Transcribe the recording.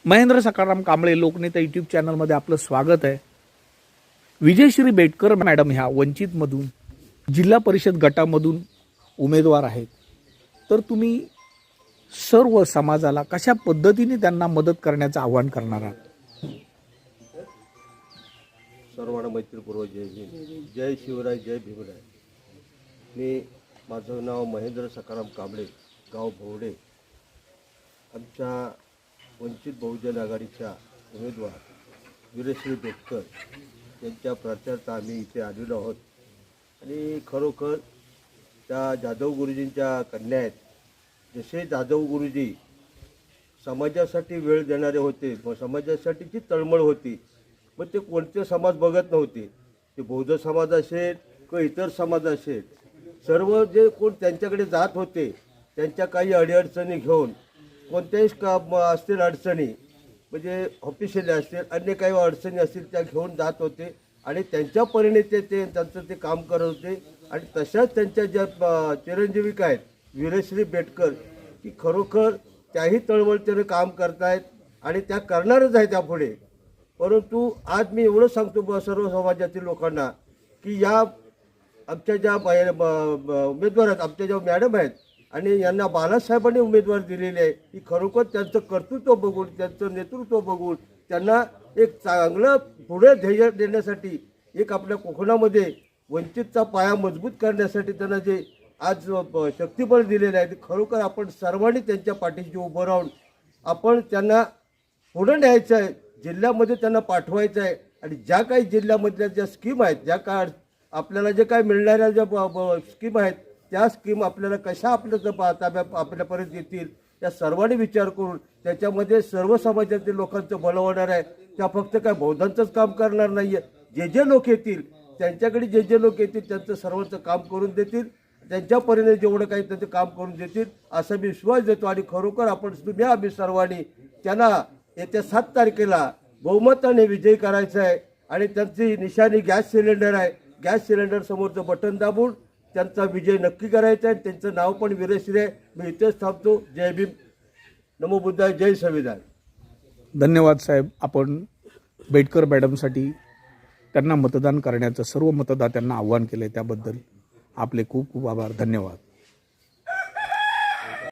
Mahendra Sakaram Kamble लोकनेता YouTube चॅनलमध्ये आपलं स्वागत आहे। विजयश्री बेटकर मॅडम ह्या वंचितमधून जिल्हा परिषद गटामधून उमेदवार आहेत, तर तुम्ही सर्व समाजाला कशा पद्धतीने त्यांना मदत करण्याचं आवाहन करणार आहात? सर्वांना मैत्रीपूर्वक जय भीम, जय शिवराय, जय भीमराय। माझं नाव महेंद्र सकाराम कांबळे, गाव भोवडे। आमच्या वंचित बहुजन आघाडीच्या उमेदवार विजयश्री बेटकर यांच्या प्रचारार्थ आम्ही इथे आलेलो आहोत। आणि खरोखर त्या जाधव गुरुजींच्या कन्या आहेत। जसे जाधव गुरुजी समाजासाठी वेळ देणारे होते, व समाजासाठीची तळमळ होती, पण ते कोणते समाज बघत नव्हते। ते बौद्ध समाज असेल किंवा इतर समाज असेल, सर्व जे कोण त्यांच्याकडे जात होते, त्यांच्या काही अडीअडचणी घेऊन कोणत्याही असतील अडचणी, म्हणजे ऑफिशियली असतील, अन्य काही अडचणी असतील त्या घेऊन जात होते आणि त्यांच्या परीने ते त्यांचं ते काम करत होते। आणि तशाच त्यांच्या ज्या चिरंजीविका आहेत विजयश्री बेटकर, की खरोखर त्याही तळमळतेने काम करतायत आणि त्या करणारच आहेत त्यापुढे। परंतु आज मी एवढं सांगतो सर्व समाजातील लोकांना की या आमच्या ज्या उमेदवार आहेत, आमच्या ज्या मॅडम आहेत आणि यांना बाळासाहेबांनी उमेदवार दिलेले आहे, की खरोखर त्यांचं कर्तृत्व बघून, त्यांचं नेतृत्व बघून त्यांना एक चांगलं पुढे ध्येय देण्यासाठी, एक आपल्या कोकणामध्ये वंचितचा पाया मजबूत करण्यासाठी त्यांना जे आज शक्तिबळ दिलेलं आहे, ते खरोखर आपण सर्वांनी त्यांच्या पाठीशी उभं राहून आपण त्यांना पुढे न्यायचं आहे, जिल्ह्यामध्ये त्यांना पाठवायचं आहे। आणि ज्या काही जिल्ह्यामधल्या ज्या स्कीम आहेत, ज्या काय आपल्याला जे काय मिळणाऱ्या ज्या स्कीम आहेत, त्या स्कीम आपल्याला कशा आपल्यापर्यंत येतील, त्या सर्वांनी विचार करून त्याच्यामध्ये सर्व समाजातील लोकांचं भलं होणार आहे। त्या फक्त काय बौद्धांचंच काम करणार नाही आहे, जे लोक येतील त्यांच्याकडे जे लोक येतील त्यांचं सर्वांचं काम करून देतील, त्यांच्या परीने जेवढं काही त्यांचं काम करून देतील असा मी विश्वास देतो। आणि खरोखर आम्ही सर्वांनी त्यांना येत्या 7 तारखेला बहुमताने विजयी करायचं आहे। आणि त्यांची निशाणी गॅस सिलेंडर आहे, गॅस सिलेंडर समोरचं बटन दाबून त्यांचा विजय नक्की करायचा आहे। त्यांचं नाव पण विजयश्री आहे। मी इथेच थांबतो। जय भीम, नमो बुद्धाय, जय संविधान। धन्यवाद साहेब, आपण बेटकर मॅडमसाठी त्यांना मतदान करण्याचं सर्व मतदात्यांना आवाहन केले, त्याबद्दल आपले खूप खूप आभार। धन्यवाद।